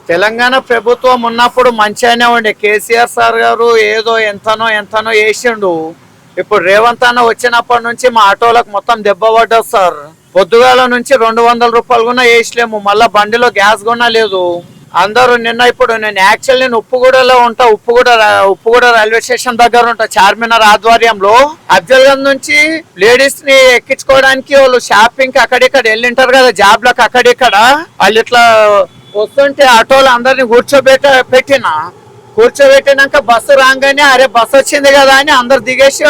తెలంగాణ ప్రభుత్వం ఉన్నప్పుడు మంచిగానే ఉండే. కేసీఆర్ సార్ గారు ఏదో ఎంతనో వేసిండు. ఇప్పుడు రేవంత్ అన్న వచ్చినప్పటి నుంచి మా ఆటోలకు మొత్తం దెబ్బ పడ్డది సార్. పొద్దుగాల నుంచి 200 రూపాయలు కూడా వేసలేము. మళ్ళా బండిలో గ్యాస్ కూడా లేదు. అందరూ ఇప్పుడు నేను యాక్చువల్లీ ఉప్పుగూడలో ఉంటా. ఉప్పుగూడ రైల్వే స్టేషన్ దగ్గర ఉంటా. చార్మినార్ ఆధ్వర్యంలో అఫ్జల్ గంజ్ నుంచి లేడీస్ ని ఎక్కించుకోవడానికి వాళ్ళు షాపింగ్ కి అక్కడిక్కడ వెళ్ళింటారు కదా, జాబ్ లకు అక్కడిక్కడ. వాళ్ళు ఇట్లా వస్తుంటే ఆటోలు అందరిని కూర్చోబెట్టినాక బస్సు రాగానే అరే బస్సు వచ్చింది కదా అని అందరు దిగేసి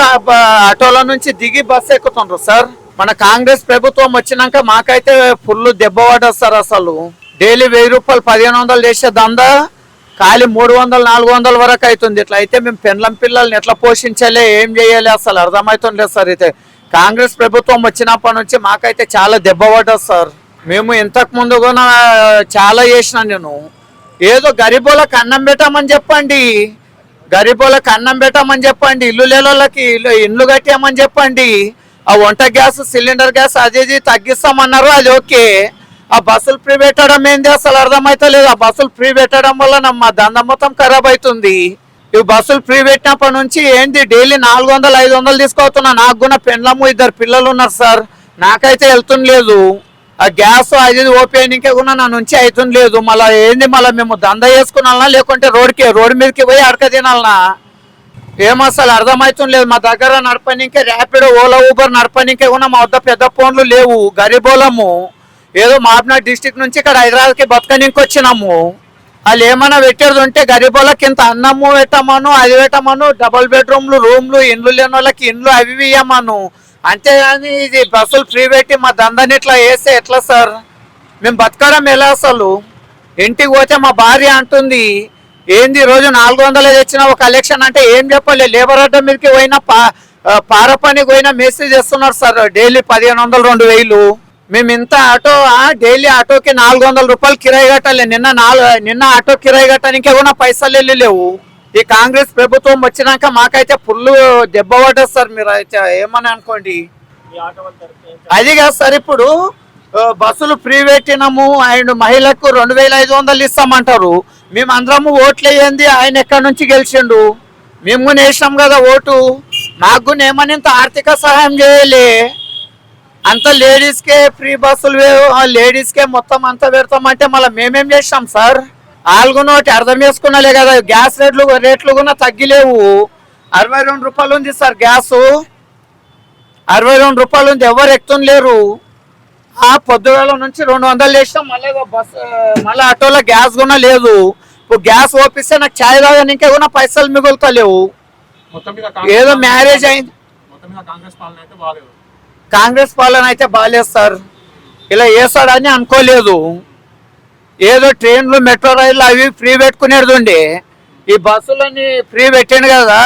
ఆటోల నుంచి దిగి బస్సు ఎక్కుతుండ్రు సార్. మన కాంగ్రెస్ ప్రభుత్వం వచ్చినాక మాకైతే ఫుల్ దెబ్బ పడ్డది సార్. అసలు డైలీ 1000 రూపాయలు 1500 చేసే దందా ఖాళీ 300-400 వరకు అవుతుంది. ఇట్లా అయితే మేము పెండ్లం పిల్లల్ని ఎట్లా పోషించాలి, ఏం చేయాలి అసలు అర్థమవుతుండలేదు సార్. అయితే కాంగ్రెస్ ప్రభుత్వం వచ్చినప్పటి నుంచి మాకైతే చాలా దెబ్బ పడ్డది సార్. మేము ఇంతకు ముందు కూడా చాలా చేసిన. నేను ఏదో గరీబోళ్ళకి అన్నం పెట్టామని చెప్పండి, ఇల్లు లేని వాళ్ళకి ఇల్లు కట్టామని చెప్పండి. ఆ వంట గ్యాస్, సిలిండర్ గ్యాస్ అది తగ్గిస్తామన్నారు, అది ఓకే. ఆ బస్సులు ఫ్రీ పెట్టడం ఏంది అసలు అర్థమైతలేదు. ఆ బస్సులు ఫ్రీ పెట్టడం వల్ల మా దంద మొత్తం ఖరాబ్ అవుతుంది. ఈ బస్సులు ఫ్రీ పెట్టినప్పటి నుంచి ఏంది డైలీ 400-500 తీసుకోతున్నా. నాకు కూడా పెండ్లము 2 పిల్లలు ఉన్నారు సార్. నాకైతే వెళ్తుండలేదు. ఆ గ్యాస్ అది ఓపెనింగ్ కూడా నా నుంచి అవుతుండలేదు. మళ్ళీ ఏంది మళ్ళీ మేము దందా చేసుకున్నాలనా లేకుంటే రోడ్డు మీదకి పోయి అడక తినాలనా ఏమసలు అర్థమవుతుండలేదు. మా దగ్గర నడపనికే ర్యాపిడో, ఓలా, ఊబర్ నడపనికే కూడా మా వద్ద పెద్ద ఫోన్లు లేవు. గరీబోళము ఏదో మాబ్నాథ్ డిస్టిక్ నుంచి ఇక్కడ హైదరాబాద్కి బతకనికి వచ్చినాము. వాళ్ళు ఏమైనా పెట్టేది ఉంటే గరీబోళ్ళకి ఇంత అన్నము పెట్టమను, అది పెట్టమను, డబుల్ బెడ్రూమ్లు, రూమ్లు, ఇండ్లు లేని వాళ్ళకి ఇండ్లు అవి ఇవ్వమను. అంతేగాని ఇది బస్సులు ఫ్రీ పెట్టి మా దందాన్ని ఇట్లా వేస్తే ఎట్లా సార్? మేము బతకడం ఎలా అసలు? ఇంటికి పోతే మా భార్య అంటుంది ఏంది రోజు 400 తెచ్చిన ఒక కలెక్షన్ అంటే ఏం చెప్పాలి. లేబర్ అడ్డం మీదకి పోయినా పార పనికి పోయినా మెసేజ్ చేస్తున్నారు సార్. డైలీ 1500-2000. మేము ఇంత ఆటో డైలీ ఆటోకి 400 రూపాయలు కిరాయి కట్టాలి. నిన్న ఆటో కిరాయి కట్టడానికే కూడా పైసలు వెళ్ళలేవు. ఈ కాంగ్రెస్ ప్రభుత్వం వచ్చినాక మాకైతే ఫుల్ దెబ్బ పడ్డది సార్. మీరు అయితే ఏమని అనుకోండి. అది కాదు సార్, ఇప్పుడు బస్సులు ఫ్రీ పెట్టినాము అండ్ మహిళకు 2500 ఇస్తామంటారు. మేము అందరము ఓట్లు వేయండి. ఆయన ఎక్కడి నుంచి గెలిచిండు? మేము వేసినాం కదా ఓటు. మాకు ఏమని ఇంత ఆర్థిక సహాయం చేయాలి. అంత లేడీస్కే ఫ్రీ బస్సులు, లేడీస్కే మొత్తం అంతా పెడతామంటే మళ్ళీ మేమేం చేస్తాం సార్? ఆల్గునోటి అర్థం చేసుకున్నాలే కదా. గ్యాస్ రేట్లు కూడా తగ్గిలేవు. 62 రూపాయలు ఉంది సార్ గ్యాసు. 62 రూపాయలు ఉంది. ఎవరు ఎక్కుతుండలేరు. పొద్దుగాల నుంచి 200 వేసినాం. మళ్ళీ ఆటోలో గ్యాస్ కూడా లేదు. ఇప్పుడు గ్యాస్ ఓపిస్తే నాకు ఛాయ్ తాగడానికే కూడా పైసలు మిగులుతలేవు. ఏదో మ్యారేజ్ అయింది. కాంగ్రెస్ పాలన అయితే బాగాలేదు సార్. ఇలా వేస్తాడని అనుకోలేదు. ఏదో ట్రైన్లు, మెట్రో రైళ్ళు అవి ఫ్రీ పెట్టుకునేది ఉండే. ఈ బస్సులని ఫ్రీ పెట్టాను కదా.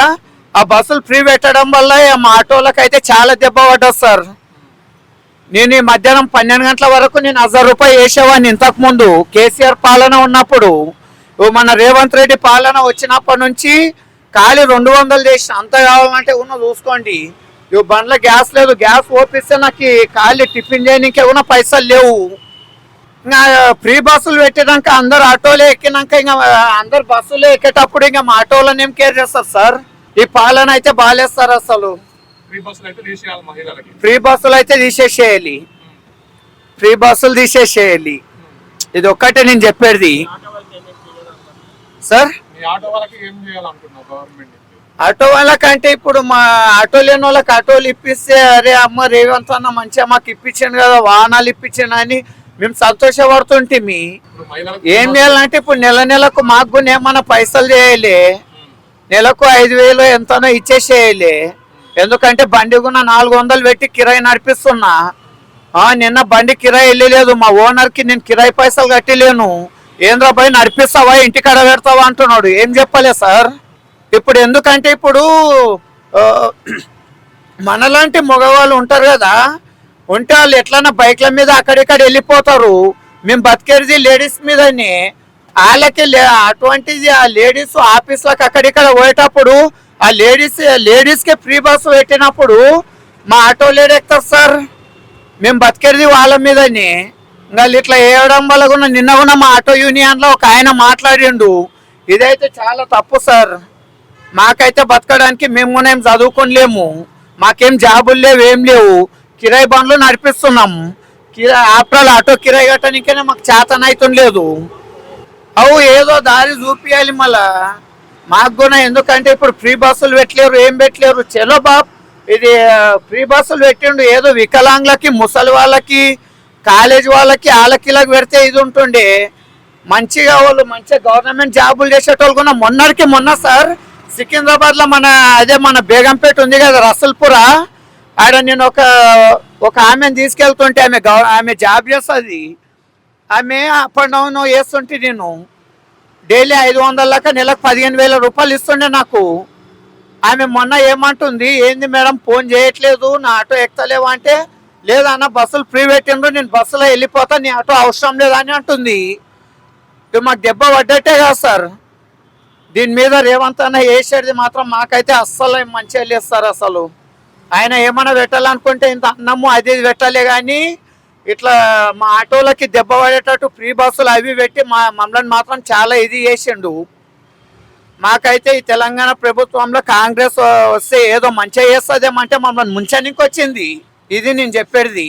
ఆ బస్సులు ఫ్రీ పెట్టడం వల్ల మా ఆటోలకు అయితే చాలా దెబ్బ పడ్డది సార్. నేను ఈ మధ్యాహ్నం 12 గంటల వరకు నేను 1000 రూపాయలు వేసేవాడిని. ఇంతకు ముందు కేసీఆర్ పాలన ఉన్నప్పుడు. మన రేవంత్ రెడ్డి పాలన వచ్చినప్పటి నుంచి ఖాళీ 200 చేసిన. అంత కావాలంటే ఉన్న చూసుకోండి. ఇవి బండ్ల గ్యాస్ లేదు. గ్యాస్ ఓపిస్తే నాకు ఖాళీ టిఫిన్ చేయడానికి కూడా పైసలు లేవు. ఇంకా ఫ్రీ బస్సులు పెట్టినాక అందరు ఆటోలు ఎక్కినాక ఇంకా అందరు బస్సులు ఎక్కేటప్పుడు ఇంకా మా ఆటోలను ఏం కేర్ చేస్తారు సార్? ఈ పాలన అయితే బాగాలేదు సార్. అసలు ఫ్రీ బస్సులు అయితే తీసేసేయాలి. ఇది ఒక్కటే నేను చెప్పేది సార్. ఆటో వాళ్ళకంటే ఇప్పుడు మా ఆటో లేని వాళ్ళకి ఆటోలు ఇప్పిస్తే అరే అమ్మ రేవంత్ అన్న మంచిగా మాకు ఇప్పించాను కదా, వాహనాలు ఇప్పించాను అని మేము సంతోషపడుతుంటే ఏం చేయాలంటే ఇప్పుడు నెలకు మాకు కూడా ఏమన్నా పైసలు చేయాలి. నెలకు 5000 ఎంతనో ఇచ్చేసేయాలి. ఎందుకంటే బండి కూడా 400 పెట్టి కిరాయి నడిపిస్తున్నా. నిన్న బండి కిరాయి వెళ్ళలేదు. మా ఓనర్కి నేను కిరాయి పైసలు కట్టలేను. ఏంద్రా భయ్ నడిపిస్తావా, ఇంటికాడ పెడతావా అంటున్నాడు. ఏం చెప్పలే సార్? ఇప్పుడు ఎందుకంటే ఇప్పుడు మనలాంటి మగవాళ్ళు ఉంటారు కదా, ఉంటే వాళ్ళు ఎట్లన్నా బైక్ల మీద అక్కడిక్కడ వెళ్ళిపోతారు. మేము బతికేది లేడీస్ మీదనే. వాళ్ళకి అటువంటిది ఆ లేడీస్ ఆఫీస్లకు అక్కడిక్కడ పోయేటప్పుడు ఆ లేడీస్కి ఫ్రీ బస్సు పెట్టినప్పుడు మా ఆటో లేడు ఎక్కుతారు సార్. మేము బతికేది వాళ్ళ మీదనే. ఇంకా ఇట్లా వేయడం వల్ల కూడా నిన్న కూడా మా ఆటో యూనియన్లో ఒక ఆయన మాట్లాడిండు. ఇదైతే చాలా తప్పు సార్. మాకైతే బతకడానికి మేము కూడా ఏం చదువుకోలేము, మాకేం జాబులు లేవు, ఏం లేవు. కిరాయి బండ్లు నడిపిస్తున్నాం. ఆఫ్టర్ ఆటో కిరాయి కట్టడానికైనా మాకు చేతనైతం లేదు. అవు ఏదో దారి చూపియాలి మళ్ళా మాకు కూడా. ఎందుకంటే ఇప్పుడు ఫ్రీ బస్సులు పెట్టలేరు, ఏం పెట్టలేరు. చలో బాబ్, ఇది ఫ్రీ బస్సులు పెట్టిండు, ఏదో వికలాంగులకి, ముసలి వాళ్ళకి, కాలేజ్ వాళ్ళకి, వాళ్ళకి పెడితే ఇది ఉంటుండే మంచిగా. వాళ్ళు మంచిగా గవర్నమెంట్ జాబులు చేసేటోళ్ళు కూడా మొన్న సార్ సికింద్రాబాద్లో మన బేగంపేట ఉంది కదా, రసల్పుర, ఆడ నేను ఒక ఆమెను తీసుకెళ్తుంటే ఆమె జాబ్ చేస్తుంది. ఆమె అప్ అండ్ డౌన్ వేస్తుంటే నేను డైలీ 500 లెక్క నెలకు 15,000 రూపాయలు ఇస్తుండే నాకు. ఆమె మొన్న ఏమంటుంది, ఏంది మేడం ఫోన్ చేయట్లేదు, నా ఆటో ఎక్కలేవా అంటే, లేదన్న బస్సులు ఫ్రీ పెట్టిండ్రు, నేను బస్సులో వెళ్ళిపోతా, నీ ఆటో అవసరం లేదని అంటుంది. ఇది మాకు దెబ్బ పడ్డట్టే కదా సార్. దీని మీద రేవంత్ అన్న వేసేది మాత్రం మాకైతే అస్సలు మంచిగా లేదు సార్. అసలు ఆయన ఏమైనా పెట్టాలనుకుంటే ఇంత అన్నము అది పెట్టాలే కానీ ఇట్లా మా ఆటోలకి దెబ్బ పడేటట్టు ఫ్రీ బస్సులు అవి పెట్టి మమ్మల్ని మాత్రం చాలా ఇది చేసిండు. మాకైతే ఈ తెలంగాణ ప్రభుత్వంలో కాంగ్రెస్ వస్తే ఏదో మంచిగా చేస్తుందేమంటే మమ్మల్ని ముంచడానికి వచ్చింది. ఇది నేను చెప్పేది.